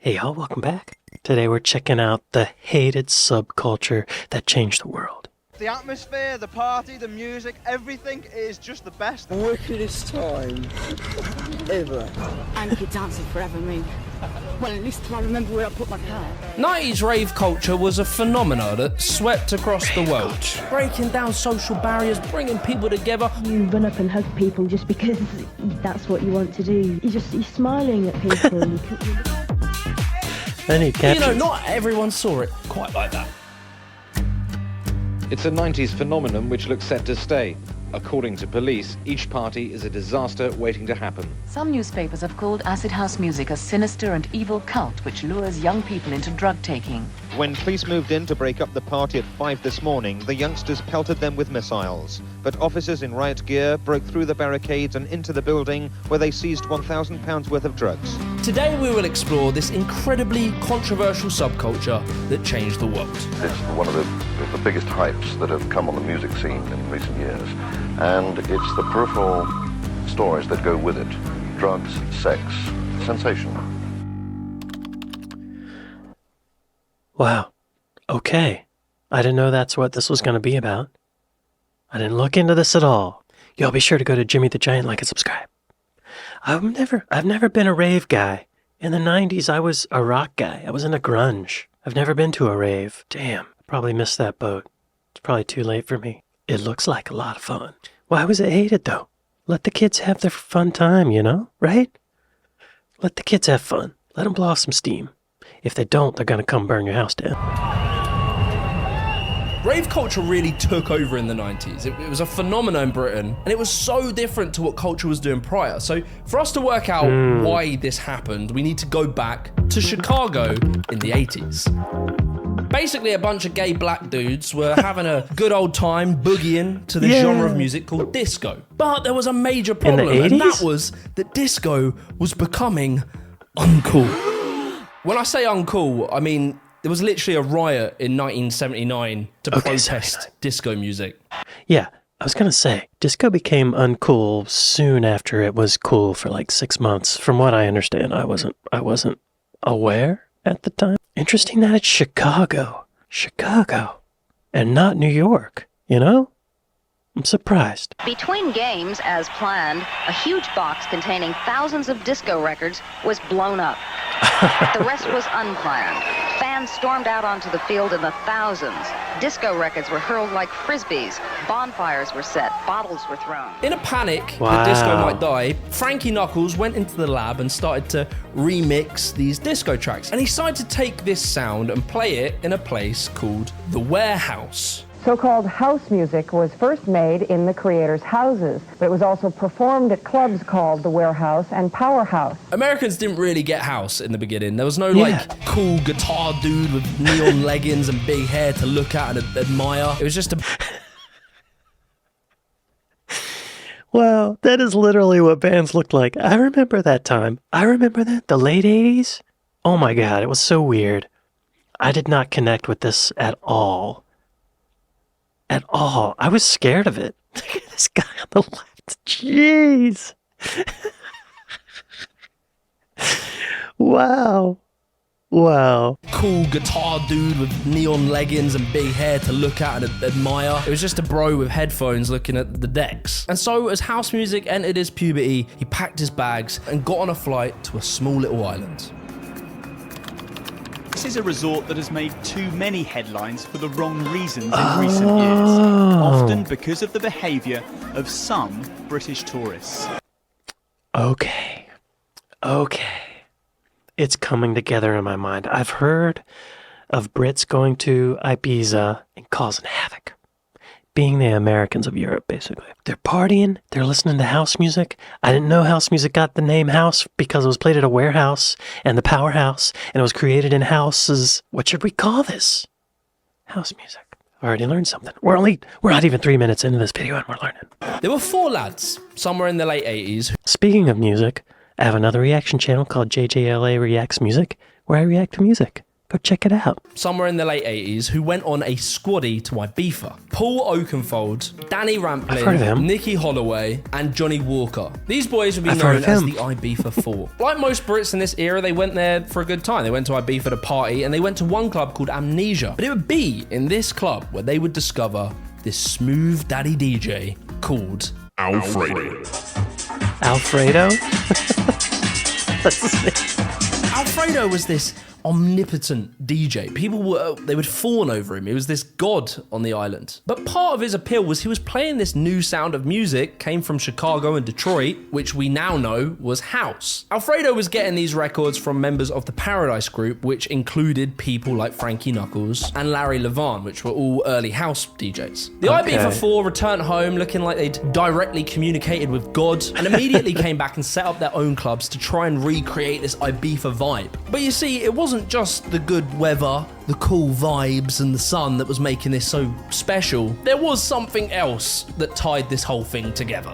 Hey y'all, welcome back. Today we're checking out the hated subculture that changed the world. The atmosphere, the party, the music, everything is just the best. Wickedest time ever. I'm keep dancing forever, me. Well, at least till I remember where I put my car. 90s rave culture was a phenomenon that swept across the world, breaking down social barriers, bringing people together. You run up and hug people just because that's what you want to do. You're smiling at people. Not everyone saw it quite like that. It's a 90s phenomenon which looks set to stay. According to police, each party is a disaster waiting to happen. Some newspapers have called acid house music a sinister and evil cult which lures young people into drug taking. When police moved in to break up the party at 5 this morning, the youngsters pelted them with missiles. But officers in riot gear broke through the barricades and into the building where they seized £1,000 worth of drugs. Today we will explore this incredibly controversial subculture that changed the world. It's one of the biggest hypes that have come on the music scene in recent years. And it's the peripheral stories that go with it. Drugs, sex, sensation. Wow. Okay. I didn't know that's what this was going to be about. I didn't look into this at all. Y'all be sure to go to Jimmy the Giant, like and subscribe. I've never been a rave guy. In the 90s, I was a rock guy. I was into grunge. I've never been to a rave. Damn, I probably missed that boat. It's probably too late for me. It looks like a lot of fun. Why was it hated, though? Let the kids have their fun time, you know? Right? Let the kids have fun. Let them blow off some steam. If they don't, they're gonna come burn your house down. Rave culture really took over in the 90s. It was a phenomenon in Britain, and it was so different to what culture was doing prior. So for us to work out why this happened, we need to go back to Chicago in the 80s. Basically, a bunch of gay black dudes were having a good old time boogieing to this genre of music called disco. But there was a major problem, and that was that disco was becoming uncool. When I say uncool, I mean there was literally a riot in 1979 to protest disco music. Yeah, I was gonna say, disco became uncool soon after it was cool for like 6 months. From what I understand, I wasn't aware at the time. Interesting that it's Chicago, and not New York, you know? I'm surprised. Between games, as planned, a huge box containing thousands of disco records was blown up. The rest was unplanned. Fans stormed out onto the field in the thousands. Disco records were hurled like frisbees. Bonfires were set. Bottles were thrown. In a panic that disco might die, Frankie Knuckles went into the lab and started to remix these disco tracks. And he started to take this sound and play it in a place called the Warehouse. So-called house music was first made in the creators' houses, but it was also performed at clubs called the Warehouse and Powerhouse. Americans didn't really get house in the beginning. There was no cool guitar dude with neon leggings and big hair to look at and admire. It was just a... Wow, that is literally what bands looked like. I remember that time. I remember that, the late 80s. Oh my God, it was so weird. I did not connect with this at all. At all. I was scared of it. Look at this guy on the left. Jeez. Wow. Cool guitar dude with neon leggings and big hair to look at and admire. It was just a bro with headphones looking at the decks. And so as house music entered his puberty, he packed his bags and got on a flight to a small little island. This is a resort that has made too many headlines for the wrong reasons in recent years, often because of the behaviour of some British tourists. Okay. It's coming together in my mind. I've heard of Brits going to Ibiza and causing havoc. Being the Americans of Europe, basically. They're partying, they're listening to house music. I didn't know house music got the name house because it was played at a warehouse and the powerhouse, and it was created in houses. What should we call this? House music. I already learned something. We're not even 3 minutes into this video and we're learning. There were 4 lads, somewhere in the late 80s. Speaking of music, I have another reaction channel called JJLA Reacts Music, where I react to music. Go check it out. somewhere in the late 80s, who went on a squaddy to Ibiza. Paul Oakenfold, Danny I've heard of Rampling, him. Nicky Holloway, and Johnny Walker. These boys would be I've heard known of as him. the Ibiza Four. Like most Brits in this era, they went there for a good time. They went to Ibiza to party, and they went to one club called Amnesia. But it would be in this club where they would discover this smooth daddy DJ called Alfredo. Alfredo? That's his name. Alfredo was this omnipotent DJ. They would fawn over him. He was this god on the island. But part of his appeal was he was playing this new sound of music, came from Chicago and Detroit, which we now know was house. Alfredo was getting these records from members of the Paradise Group, which included people like Frankie Knuckles and Larry Levan, which were all early house DJs. The Ibiza Four returned home looking like they'd directly communicated with God and immediately came back and set up their own clubs to try and recreate this Ibiza vibe. But you see, it wasn't just the good weather, the cool vibes and the sun that was making this so special. There was something else that tied this whole thing together.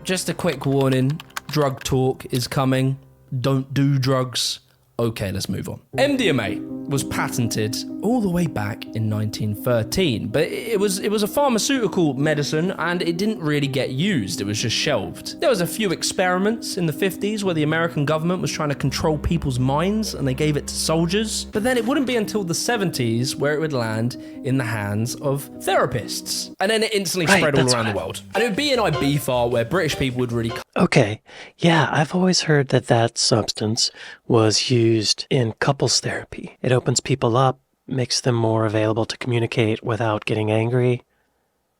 Just a quick warning, drug talk is coming. Don't do drugs. Okay, let's move on. MDMA was patented all the way back in 1913, but it was a pharmaceutical medicine and it didn't really get used. It was just shelved. There was a few experiments in the 50s where the American government was trying to control people's minds and they gave it to soldiers, but then it wouldn't be until the 70s where it would land in the hands of therapists. And then it instantly spread all around the world. And it would be in Ibiza where British people would really... Okay, yeah, I've always heard that substance was used in couples therapy. It opens people up, makes them more available to communicate without getting angry.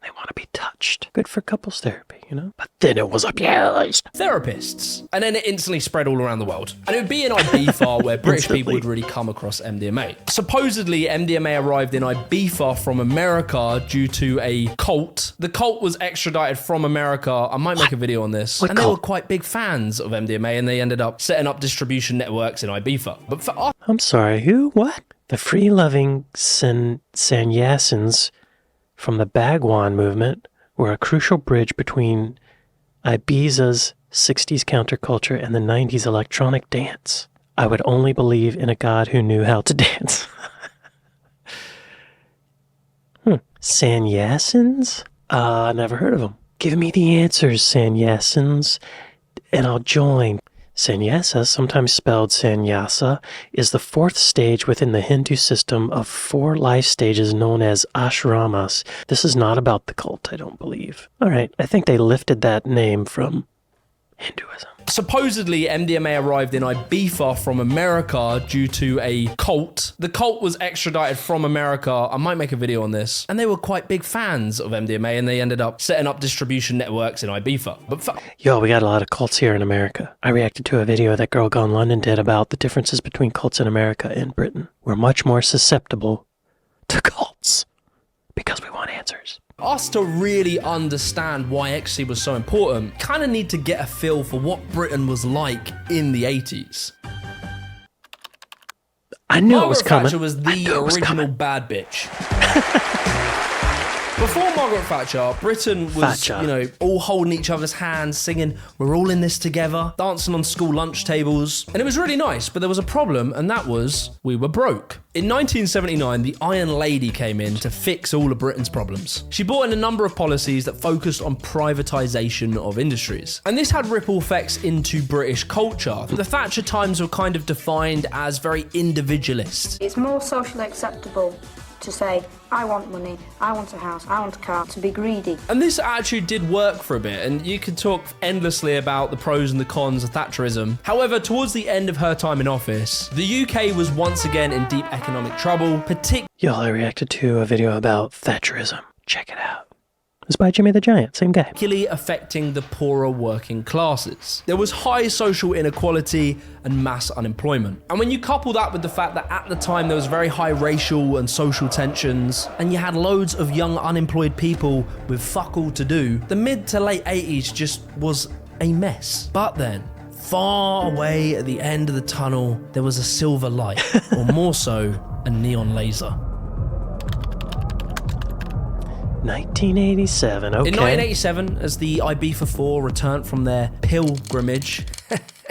They want to be touched. Good for couples therapy, you know? But then it was abused. Therapists. And then it instantly spread all around the world. And it would be in Ibiza where British people would really come across MDMA. Supposedly, MDMA arrived in Ibiza from America due to a cult. The cult was extradited from America. I might make a video on this. And they were quite big fans of MDMA and they ended up setting up distribution networks in Ibiza. But for us... I'm sorry, who? What? The free-loving sannyasins from the Bhagwan movement were a crucial bridge between Ibiza's 60s counterculture and the 90s electronic dance. I would only believe in a god who knew how to dance. Sannyasins? Never heard of them. Give me the answers, sannyasins, and I'll join. Sannyasa, sometimes spelled sannyasa, is the fourth stage within the Hindu system of 4 life stages known as ashramas. This is not about the cult, I don't believe. All right, I think they lifted that name from Hinduism. Supposedly, MDMA arrived in Ibiza from America due to a cult. The cult was extradited from America. I might make a video on this. And they were quite big fans of MDMA and they ended up setting up distribution networks in Ibiza. But Yo, we got a lot of cults here in America. I reacted to a video that Girl Gone London did about the differences between cults in America and Britain. We're much more susceptible to cults because we want answers. Us to really understand why ecstasy was so important, kind of need to get a feel for what Britain was like in the 80s. I knew it was coming. Margaret Thatcher was the original bad bitch. Before Margaret Thatcher, Britain was, all holding each other's hands, singing, "We're all in this together," dancing on school lunch tables. And it was really nice, but there was a problem, and that was we were broke. In 1979, the Iron Lady came in to fix all of Britain's problems. She brought in a number of policies that focused on privatisation of industries. And this had ripple effects into British culture. The Thatcher times were kind of defined as very individualist. It's more socially acceptable to say, I want money, I want a house, I want a car, to be greedy. And this attitude did work for a bit, and you could talk endlessly about the pros and the cons of Thatcherism. However, towards the end of her time in office, the UK was once again in deep economic trouble, Y'all, I reacted to a video about Thatcherism. Check it out. It's by Jimmy the Giant, same guy. Particularly affecting the poorer working classes. There was high social inequality and mass unemployment. And when you couple that with the fact that at the time there was very high racial and social tensions, and you had loads of young unemployed people with fuck all to do, the mid to late 80s just was a mess. But then, far away at the end of the tunnel, there was a silver light, or more so, a neon laser. 1987, okay. In 1987, as the Ibiza Four returned from their pilgrimage,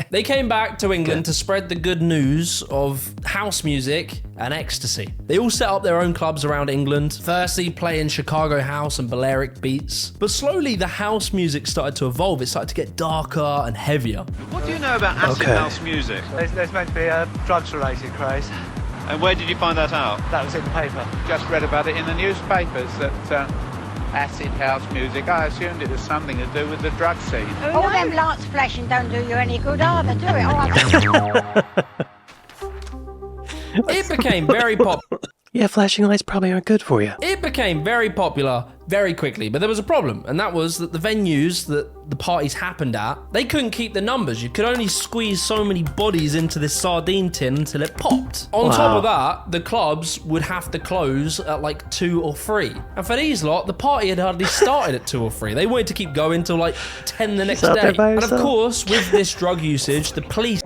They came back to England to spread the good news of house music and ecstasy. They all set up their own clubs around England, firstly playing Chicago house and Balearic beats. But slowly the house music started to evolve. It started to get darker and heavier. What do you know about acid house music? There's meant to be a drugs-related craze. And where did you find that out? That was in the paper. Just read about it in the newspapers that acid house music, I assumed it was something to do with the drug scene. All them lights flashing don't do you any good either, do it? It became very popular. Yeah, flashing lights probably aren't good for you. It became very popular very quickly, but there was a problem, and that was that the venues that the parties happened at, they couldn't keep the numbers. You could only squeeze so many bodies into this sardine tin until it popped. On top of that, the clubs would have to close at like 2 or 3. And for these lot, the party had hardly started at 2 or 3. They wanted to keep going till like 10 the next day. And of course, with this drug usage, the police...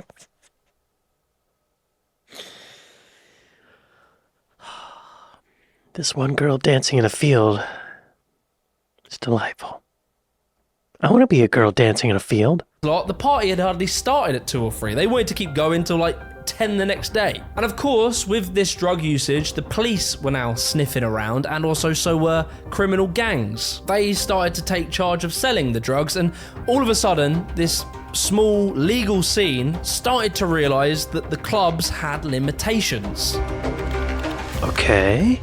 This one girl dancing in a field. It's delightful. I want to be a girl dancing in a field. The party had hardly started at 2 or 3. They wanted to keep going till like 10 the next day. And of course, with this drug usage, the police were now sniffing around, and also so were criminal gangs. They started to take charge of selling the drugs, and all of a sudden, this small legal scene started to realize that the clubs had limitations. Okay.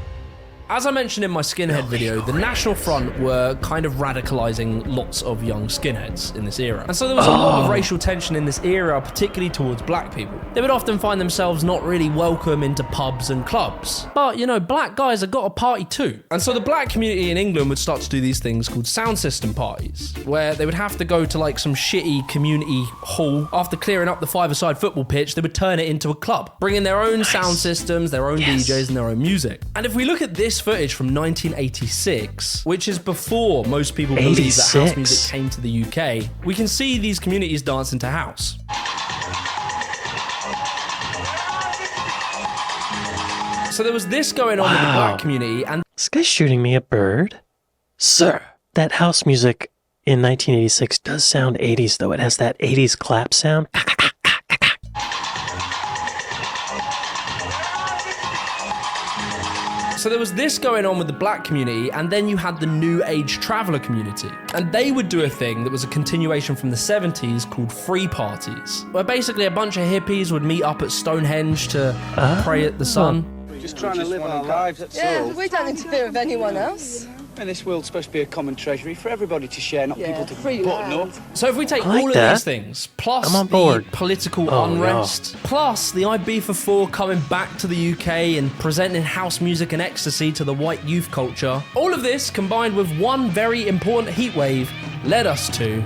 As I mentioned in my skinhead video, the National Front were kind of radicalizing lots of young skinheads in this era. And so there was a lot of racial tension in this era, particularly towards black people. They would often find themselves not really welcome into pubs and clubs. But, you know, black guys have got a party too. And so the black community in England would start to do these things called sound system parties, where they would have to go to like some shitty community hall. After clearing up the five-a-side football pitch, they would turn it into a club, bringing their own sound systems, their own DJs, and their own music. And if we look at this footage from 1986, which is before most people believe that house music came to the UK, we can see these communities dancing to house. So there was this going on with the black community, and this guy's shooting me a bird. Sir, that house music in 1986 does sound 80s though. It has that 80s clap sound. So there was this going on with the black community, and then you had the New Age traveller community. And they would do a thing that was a continuation from the 70s called free parties, where basically a bunch of hippies would meet up at Stonehenge to pray at the sun. Just trying to live our lives, that's all. We don't interfere with anyone else. And this world's supposed to be a common treasury for everybody to share, not people to button up. So if we take all of these things, plus the political unrest, plus the I Beef for 4 coming back to the UK and presenting house music and ecstasy to the white youth culture, all of this combined with one very important heatwave led us to...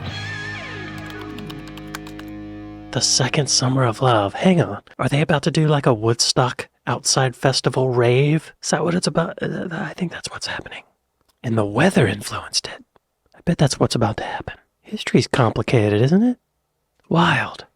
The second summer of love. Hang on. Are they about to do like a Woodstock outside festival rave? Is that what it's about? I think that's what's happening. And the weather influenced it. I bet that's what's about to happen. History's complicated, isn't it? Wild.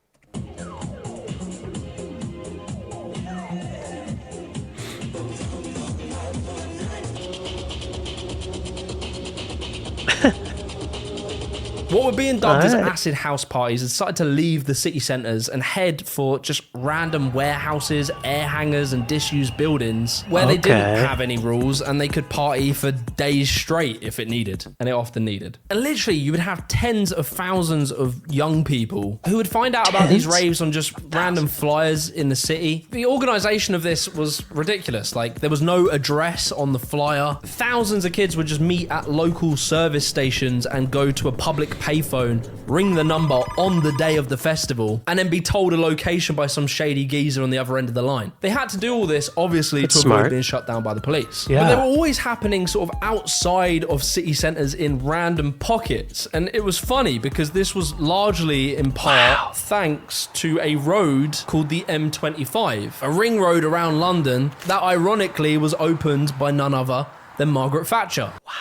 What were being dubbed as acid house parties had started to leave the city centres and head for just random warehouses, air hangars and disused buildings where they didn't have any rules and they could party for days straight if it needed, and it often needed. And literally you would have tens of thousands of young people who would find out about these raves on just random flyers in the city. The organisation of this was ridiculous. Like, there was no address on the flyer. Thousands of kids would just meet at local service stations and go to a public payphone, ring the number on the day of the festival, and then be told a location by some shady geezer on the other end of the line. They had to do all this, obviously, to avoid being shut down by the police. But they were always happening sort of outside of city centres in random pockets. And it was funny because this was largely in part thanks to a road called the M25, a ring road around London that ironically was opened by none other than Margaret Thatcher. Wow.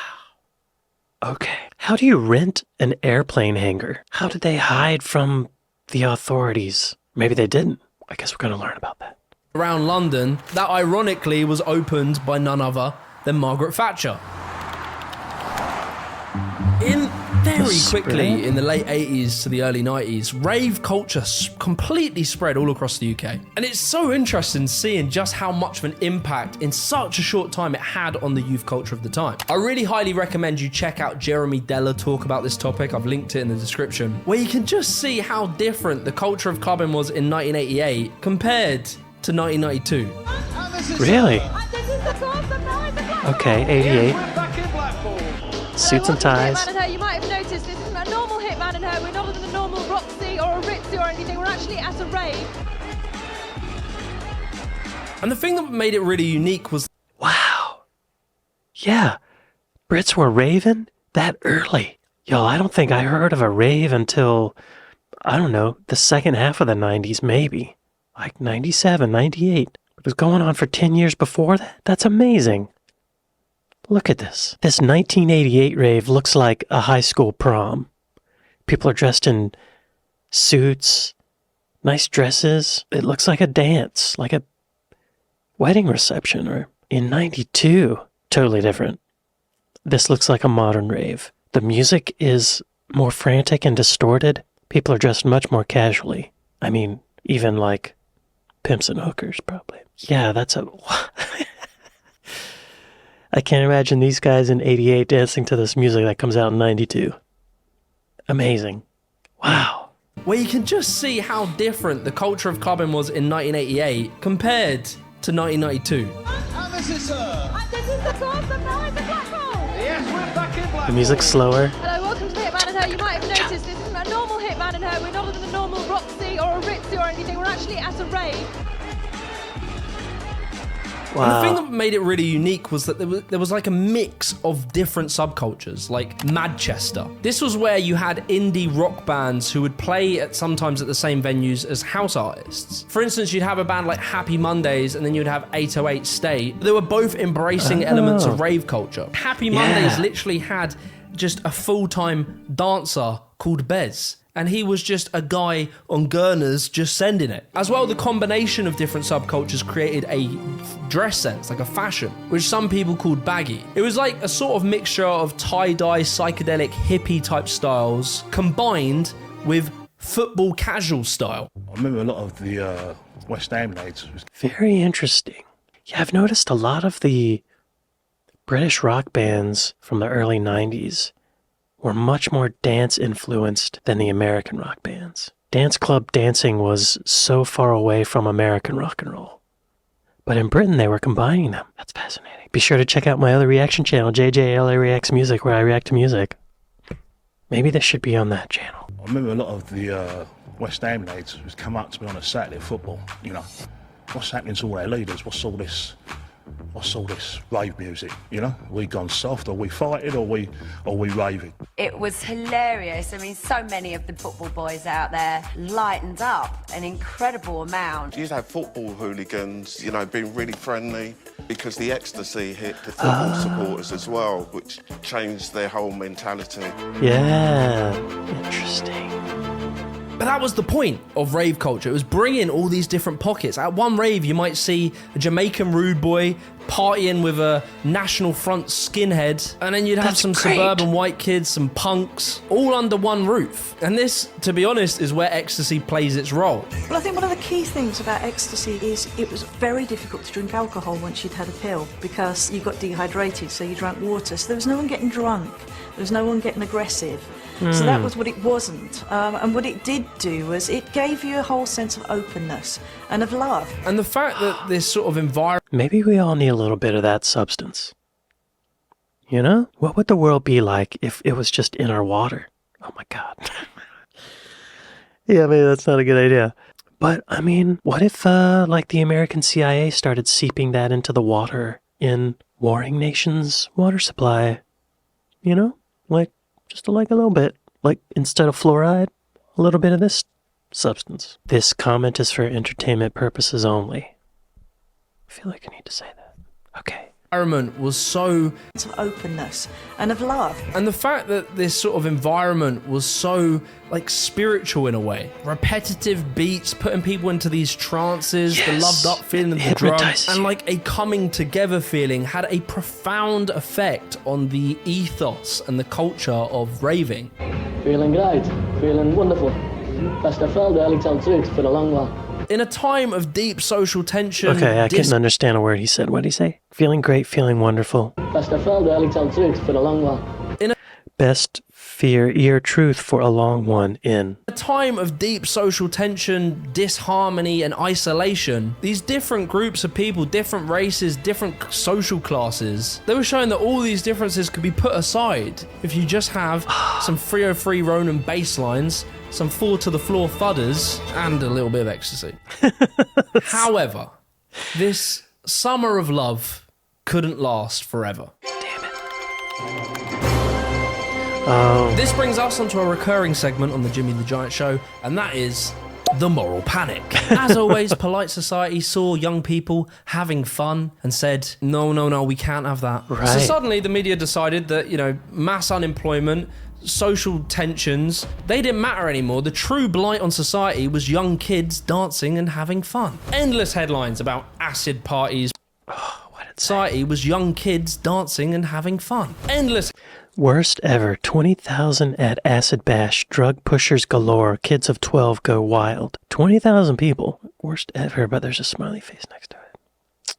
Okay. How do you rent an airplane hangar? How did they hide from the authorities? Maybe they didn't. I guess we're going to learn about that. Around London, that ironically was opened by none other than Margaret Thatcher. In their very quickly in the late 80s to the early 90s, rave culture completely spread all across the UK. And it's so interesting seeing just how much of an impact in such a short time it had on the youth culture of the time. I really highly recommend you check out Jeremy Deller talk about this topic. I've linked it in the description, where you can just see how different the culture of clubbing was in 1988 compared to 1992. Really? Okay, 88. Suits and ties. You might have noticed this isn't a normal hit Man and Her. We're not at a normal Roxy or a Ritzy or anything. We're actually at a rave. And the thing that made it really unique was... Wow. Yeah. Brits were raving that early. Yo, I don't think I heard of a rave until, I don't know, the second half of the 90s maybe. Like 97, 98. It was going on for 10 years before that? That's amazing. Look at this. This 1988 rave looks like a high school prom. People are dressed in suits, nice dresses. It looks like a dance, like a wedding reception. Or in 92, totally different. This looks like a modern rave. The music is more frantic and distorted. People are dressed much more casually. I mean, even like pimps and hookers, probably. Yeah, that's a... I can't imagine these guys in 88 dancing to this music that comes out in 92. Amazing. Wow. Where you can just see how different the culture of clubbing was in 1988 compared to 1992. And this is the song from Behind the Black Hole. Yes, we're back in Black The music's slower. Hello, welcome to Hit Man and Her. You might have noticed this isn't a normal Hit Man and Her. We're not at a normal Roxy or a Ritzy or anything. We're actually at a rave. Wow. And the thing that made it really unique was that there was like a mix of different subcultures, like Manchester. This was where you had indie rock bands who would play sometimes at the same venues as house artists. For instance, you'd have a band like Happy Mondays, and then you'd have 808 Stay. They were both embracing elements of rave culture. Happy Mondays literally had just a full-time dancer called Bez. And he was just a guy on Gurners just sending it. As well, the combination of different subcultures created a dress sense, like a fashion, which some people called baggy. It was like a sort of mixture of tie-dye, psychedelic, hippie-type styles combined with football casual style. I remember a lot of the West Ham lads. Very interesting. Yeah, I've noticed a lot of the British rock bands from the early 90s were much more dance-influenced than the American rock bands. Dance club dancing was so far away from American rock and roll. But in Britain, they were combining them. That's fascinating. Be sure to check out my other reaction channel, JJLA Reacts Music, where I react to music. Maybe this should be on that channel. I remember a lot of the West Ham lads who'd come up to me on a Saturday football, you know. What's happening to all their leaders? What's all this rave music, you know? We gone soft, or we fighting, or we raving. It was hilarious. I mean, so many of the football boys out there lightened up an incredible amount. You used to have football hooligans, you know, being really friendly, because the ecstasy hit the football supporters as well, which changed their whole mentality. Yeah, interesting. But that was the point of rave culture. It was bringing all these different pockets. At one rave, you might see a Jamaican rude boy partying with a National Front skinhead, and then you'd have some suburban white kids, some punks, all under one roof. And this, to be honest, is where ecstasy plays its role. Well, I think one of the key things about ecstasy is it was very difficult to drink alcohol once you'd had a pill, because you got dehydrated, so you drank water. So there was no one getting drunk. There was no one getting aggressive. So that was what it wasn't. And what it did do was it gave you a whole sense of openness and of love. And the fact that this sort of environment... Maybe we all need a little bit of that substance. You know? What would the world be like if it was just in our water? Oh my God. Yeah, maybe that's not a good idea. But, I mean, what if, like, the American CIA started seeping that into the water in warring nations' water supply? You know? Like, just like a little bit. Like, instead of fluoride, a little bit of this substance. This comment is for entertainment purposes only. I feel like I need to say that. Okay. environment was so of openness and of love. And the fact that this sort of environment was so like spiritual in a way, repetitive beats putting people into these trances, the loved up feeling of the drum, and like a coming together feeling had a profound effect on the ethos and the culture of raving. Feeling great, feeling wonderful. Best I felt, early tell truth for a long while. In a time of deep social tension. Okay, I couldn't understand a word he said. What did he say? Feeling great, feeling wonderful. Best I felt, early tell truth for a long while. Best fear ear truth for a long one in a time of deep social tension, disharmony, and isolation, these different groups of people, different races, different social classes, they were showing that all these differences could be put aside if you just have some 303 Ronin bass lines, some 4 to the floor thudders, and a little bit of ecstasy. However, this summer of love couldn't last forever. Oh. This brings us onto a recurring segment on the Jimmy the Giant Show, and that is the moral panic. As always, polite society saw young people having fun and said, no, we can't have that. Right. So suddenly the media decided that, mass unemployment, social tensions, they didn't matter anymore. The true blight on society was young kids dancing and having fun. Endless headlines about acid parties. Society was young kids dancing and having fun. Endless. Worst ever, 20,000 at acid bash, drug pushers galore, kids of 12 go wild. 20,000 people, worst ever, but there's a smiley face next to it.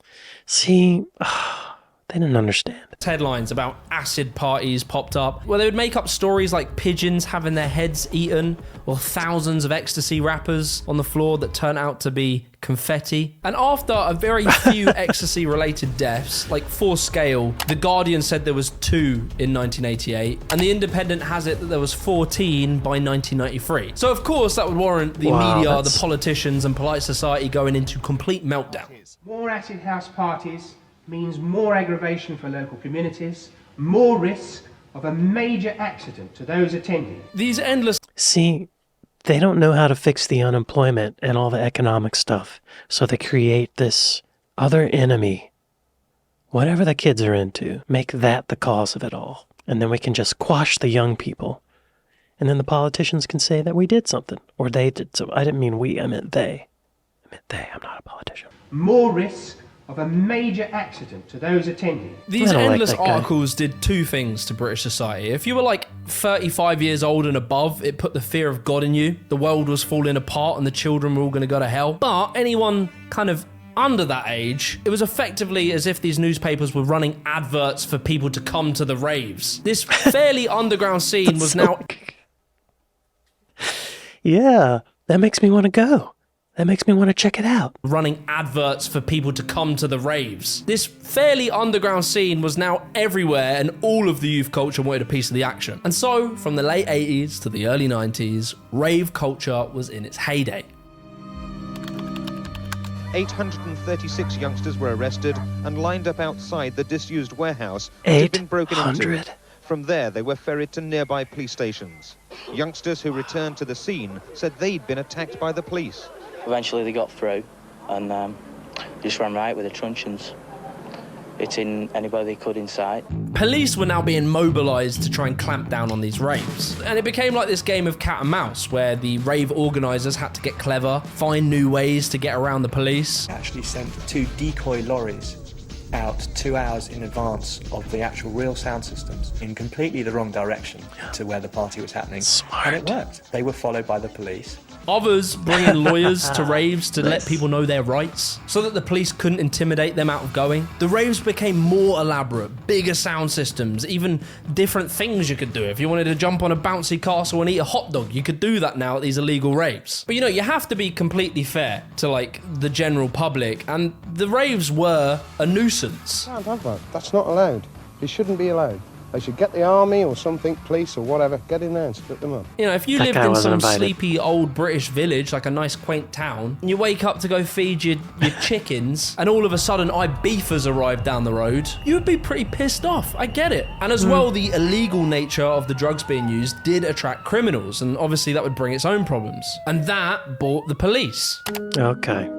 See, they didn't understand. Headlines about acid parties popped up where they would make up stories like pigeons having their heads eaten or thousands of ecstasy wrappers on the floor that turn out to be confetti. And after a very few ecstasy related deaths, like 4 scale, The Guardian said there was 2 in 1988 and The Independent has it that there was 14 by 1993. So of course that would warrant the media, the politicians and polite society going into complete meltdown. More acid house parties means more aggravation for local communities, more risk of a major accident to those attending. These endless... See, they don't know how to fix the unemployment and all the economic stuff, so they create this other enemy. Whatever the kids are into, make that the cause of it all. And then we can just quash the young people. And then the politicians can say that we did something, or they did something. I didn't mean we, I meant they. I'm not a politician. More risk of a major accident to those attending. These endless articles did 2 things to British society. If you were like 35 years old and above, it put the fear of God in you. The world was falling apart and the children were all going to go to hell. But anyone kind of under that age, it was effectively as if these newspapers were running adverts for people to come to the raves. This fairly underground scene was now... Yeah, that makes me want to go. That makes me want to check it out. Running adverts for people to come to the raves. This fairly underground scene was now everywhere and all of the youth culture wanted a piece of the action. And so, from the late 80s to the early 90s, rave culture was in its heyday. 836 youngsters were arrested and lined up outside the disused warehouse that had been broken into. From there, they were ferried to nearby police stations. Youngsters who returned to the scene said they'd been attacked by the police. Eventually they got through and just ran right with the truncheons, hitting anybody they could in sight. Police were now being mobilised to try and clamp down on these raves. And it became like this game of cat and mouse where the rave organisers had to get clever, find new ways to get around the police. Actually sent 2 decoy lorries out 2 hours in advance of the actual real sound systems in completely the wrong direction to where the party was happening. Smart. And it worked. They were followed by the police. Others bringing lawyers to raves to let people know their rights so that the police couldn't intimidate them out of going. The raves became more elaborate, bigger sound systems, even different things you could do. If you wanted to jump on a bouncy castle and eat a hot dog, you could do that now at these illegal raves. But you have to be completely fair to like the general public, and the raves were a nuisance. Can't have that. That's not allowed. It shouldn't be allowed. They should get the army or something, police or whatever, get in there and split them up. If you lived in some sleepy old British village, like a nice quaint town, and you wake up to go feed your chickens, and all of a sudden Ibifas arrive down the road, you would be pretty pissed off. I get it. And as well, the illegal nature of the drugs being used did attract criminals, and obviously that would bring its own problems. And that brought the police. Okay.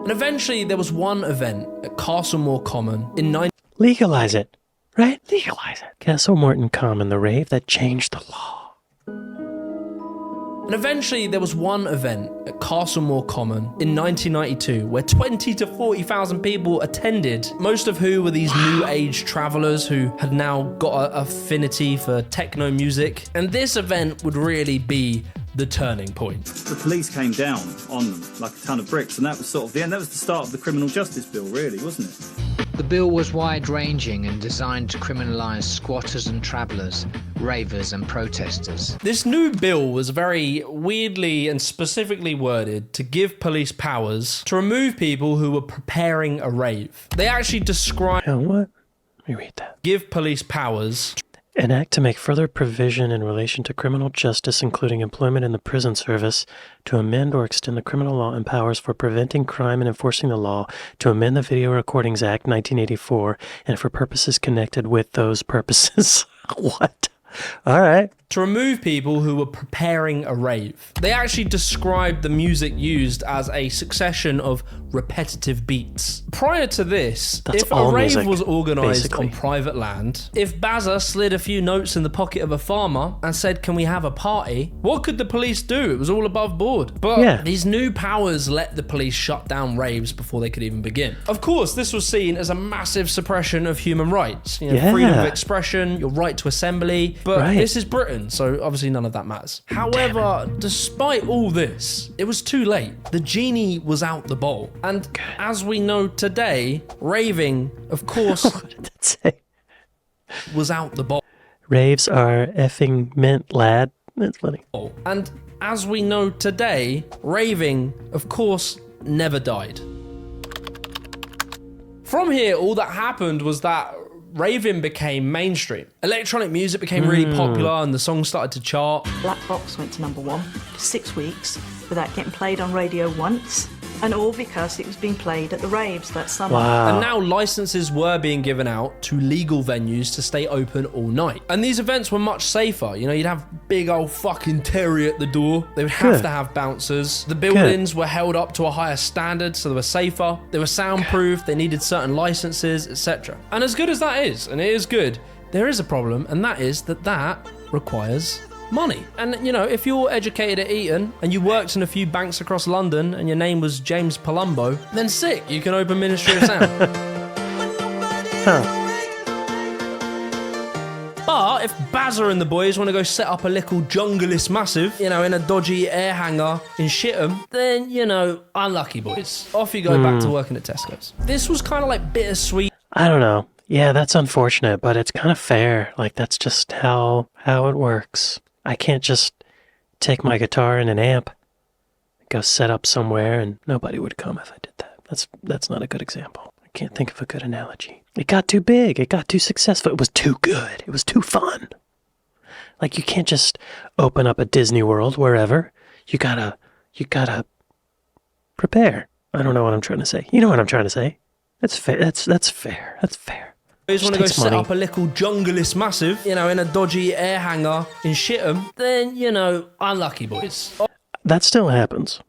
And eventually there was one event at Castlemore Common in Legalize it, right? Legalize it. Castlemorton Common, the rave that changed the law. And eventually there was one event at Castlemore Common in 1992 where 20 to 40,000 people attended, most of who were these new age travelers who had now got an affinity for techno music. And this event would really be the turning point. The police came down on them like a ton of bricks, and that was sort of the end. That was the start of the criminal justice bill, really, wasn't it? The bill was wide-ranging and designed to criminalise squatters and travellers, ravers and protesters. This new bill was very weirdly and specifically worded to give police powers to remove people who were preparing a rave. They actually describe... What? Let me read that. Give police powers... An act to make further provision in relation to criminal justice, including employment in the prison service, to amend or extend the criminal law and powers for preventing crime and enforcing the law, to amend the Video Recordings Act 1984, and for purposes connected with those purposes. What? All right. To remove people who were preparing a rave. They actually described the music used as a succession of repetitive beats. Prior to this, if a rave was organised on private land, if Bazza slid a few notes in the pocket of a farmer and said, "Can we have a party?" what could the police do? It was all above board. But these new powers let the police shut down raves before they could even begin. Of course, this was seen as a massive suppression of human rights. You know, freedom of expression, your right to assembly. But this is Britain, so obviously none of that matters. However, despite all this, it was too late. The genie was out the bowl. And as we know today, raving, of course, what did that say? Was out the bowl. Raves are effing mint, lad. That's funny. And as we know today, raving, of course, never died. From here, all that happened was that raving became mainstream. Electronic music became really popular and the songs started to chart. Black Box went to #1 for 6 weeks without getting played on radio once, and all because it was being played at the raves that summer. And now licenses were being given out to legal venues to stay open all night. And these events were much safer. You know, you'd have big old fucking Terry at the door. They would have to have bouncers. The buildings were held up to a higher standard, so they were safer. They were soundproof. They needed certain licenses, etc. And as good as that is, and it is good, there is a problem, and that is that requires money. And you know, if you're educated at Eton and you worked in a few banks across London and your name was James Palumbo, then sick, you can open Ministry of Sound. But if Bazza and the boys want to go set up a little jungleist massive, you know, in a dodgy air hangar in Shitham, then, you know, unlucky boys. Off you go back to working at Tesco's. This was kind of like bittersweet. I don't know. Yeah, that's unfortunate, but it's kind of fair. Like, that's just how it works. I can't just take my guitar and an amp, go set up somewhere, and nobody would come if I did that. That's not a good example. I can't think of a good analogy. It got too big. It got too successful. It was too good. It was too fun. Like, you can't just open up a Disney World wherever. You gotta prepare. I don't know what I'm trying to say. You know what I'm trying to say. That's fair. That's fair. That's fair. Just want to go set up a little jungleist massive, you know, in a dodgy air hangar in Shitham, then, you know, unlucky boys. That still happens.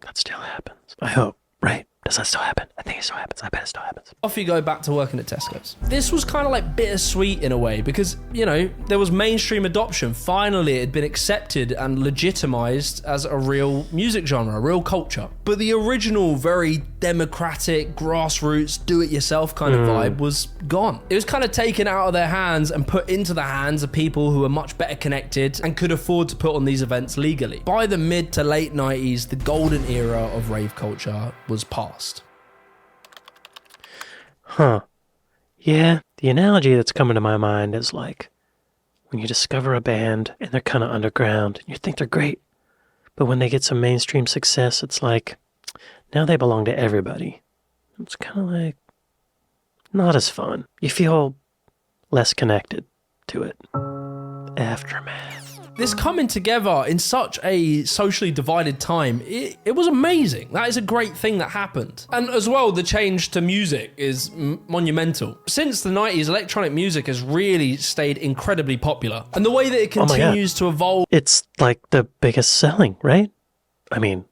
I hope, right? Does that still happen? I think it still happens. I bet it still happens. Off you go back to working at Tesco's. This was kind of like bittersweet in a way because, you know, there was mainstream adoption. Finally, it had been accepted and legitimized as a real music genre, a real culture. But the original, very democratic, grassroots, do-it-yourself kind of vibe was gone. It was kind of taken out of their hands and put into the hands of people who were much better connected and could afford to put on these events legally. By the mid to late 90s, the golden era of rave culture was past. Yeah, the analogy that's coming to my mind is like when you discover a band and they're kind of underground and you think they're great, but when they get some mainstream success, it's like now they belong to everybody. It's kind of like not as fun. You feel less connected to it. Aftermath. This coming together in such a socially divided time, it was amazing. That is a great thing that happened. And as well, the change to music is monumental. Since the 90s, electronic music has really stayed incredibly popular. And the way that it continues to evolve... It's like the biggest selling, right? I mean,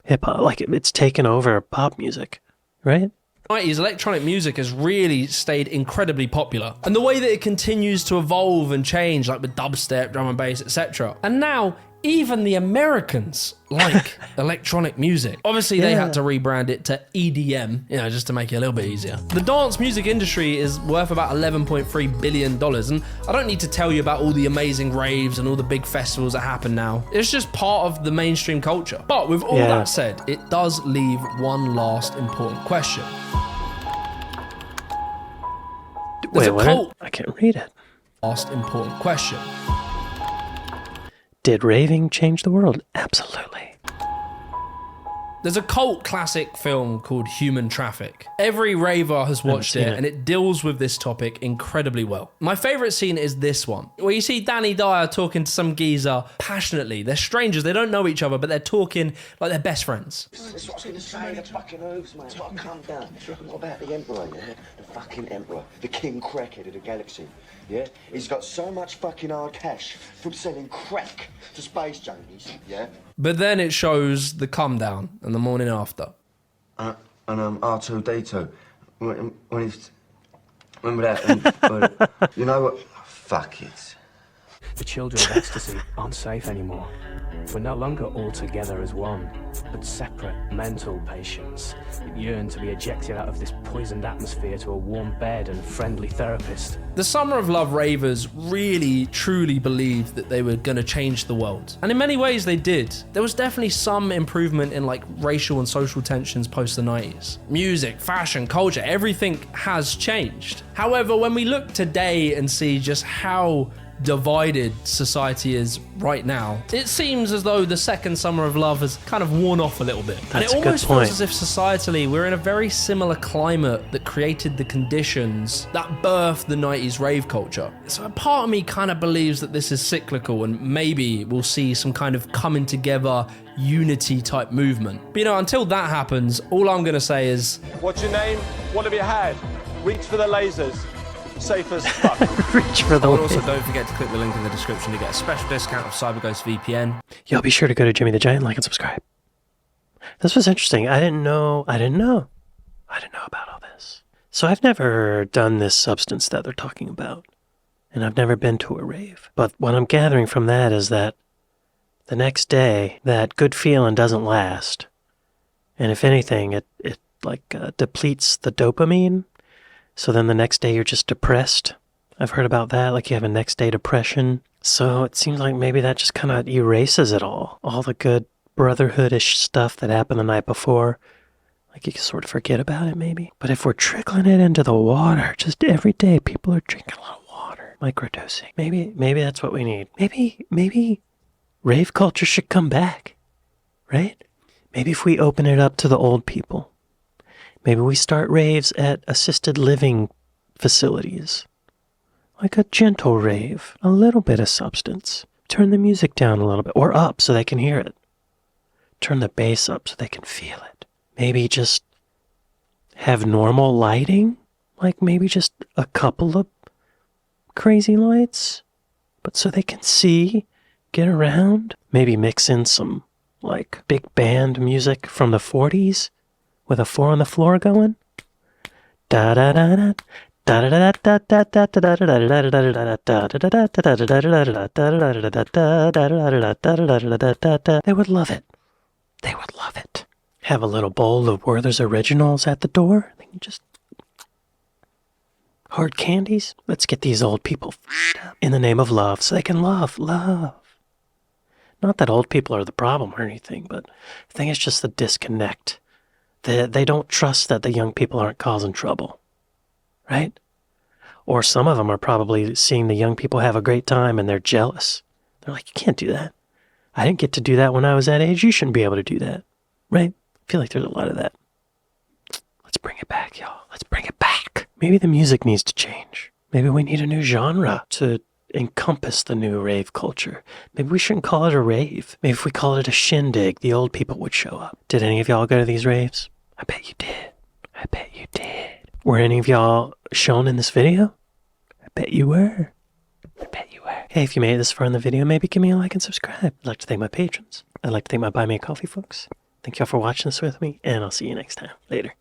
hip-hop, like it's taken over pop music. right? 90s, electronic music has really stayed incredibly popular. And the way that it continues to evolve and change, like with dubstep, drum and bass, etc. And now, even the Americans like electronic music. Obviously, they had to rebrand it to EDM, just to make it a little bit easier. The dance music industry is worth about $11.3 billion, and I don't need to tell you about all the amazing raves and all the big festivals that happen now. It's just part of the mainstream culture. But with all that said, it does leave one last important question. Wait, what? I can't read it. Last important question. Did raving change the world? Absolutely. There's a cult classic film called Human Traffic. Every raver has watched it, and it deals with this topic incredibly well. My favourite scene is this one, where you see Danny Dyer talking to some geezer passionately. They're strangers, they don't know each other, but they're talking like they're best friends. That's what I was going to say, the fucking hooves, mate. That's what I calm down. What about the Emperor, yeah? The fucking Emperor. The king crackhead of the galaxy, yeah? He's got so much fucking hard cash from selling crack to space junkies, yeah? But then it shows the come down and the morning after. And R2-D2. When he's... Remember that? You know what? Fuck it. The children of ecstasy aren't safe anymore. We're no longer all together as one, but separate mental patients that yearn to be ejected out of this poisoned atmosphere to a warm bed and friendly therapist. The Summer of Love ravers really, truly believed that they were going to change the world. And in many ways they did. There was definitely some improvement in racial and social tensions post the 90s. Music, fashion, culture, everything has changed. However, when we look today and see just how divided society is right now, it seems as though the second Summer of Love has kind of worn off a little bit. And it almost feels as if societally we're in a very similar climate that created the conditions that birthed the 90s rave culture. So a part of me kind of believes that this is cyclical and maybe we'll see some kind of coming together unity type movement. But until that happens, all I'm going to say is, what's your name? What have you had? Reach for the lasers. Safe as fuck. Reach for the Also, don't forget to click the link in the description to get a special discount of CyberGhost VPN. Y'all be sure to go to Jimmy the Giant, like and subscribe. This was interesting. I didn't know about all this. So I've never done this substance that they're talking about. And I've never been to a rave. But what I'm gathering from that is that the next day, that good feeling doesn't last. And if anything, it depletes the dopamine. So then the next day you're just depressed. I've heard about that, like you have a next day depression. So it seems like maybe that just kind of erases it all the good brotherhoodish stuff that happened the night before. Like you can sort of forget about it maybe. But if we're trickling it into the water, just every day people are drinking a lot of water, microdosing. Maybe that's what we need. Maybe rave culture should come back, right? Maybe if we open it up to the old people. Maybe we start raves at assisted living facilities. Like a gentle rave, a little bit of substance. Turn the music down a little bit, or up so they can hear it. Turn the bass up so they can feel it. Maybe just have normal lighting, like maybe just a couple of crazy lights, but so they can see, get around. Maybe mix in some big band music from the 40s. With a 4 on the floor going. Da da da da da da da da da da da. They would love it. They would love it. Have a little bowl of Werther's Originals at the door. They can just hard candies. Let's get these old people in the name of love so they can love. Not that old people are the problem or anything, but I think it's just the disconnect. They don't trust that the young people aren't causing trouble, right? Or some of them are probably seeing the young people have a great time and they're jealous. They're like, you can't do that. I didn't get to do that when I was that age. You shouldn't be able to do that, right? I feel like there's a lot of that. Let's bring it back, y'all. Let's bring it back. Maybe the music needs to change. Maybe we need a new genre to encompass the new rave culture. Maybe we shouldn't call it a rave. Maybe if we call it a shindig, the old people would show up. Did any of y'all go to these raves? I bet you did. I bet you did. Were any of y'all shown in this video? I bet you were. I bet you were. Hey, if you made it this far in the video, maybe give me a like and subscribe. I'd like to thank my patrons. I'd like to thank my Buy Me a Coffee folks. Thank y'all for watching this with me, and I'll see you next time. Later.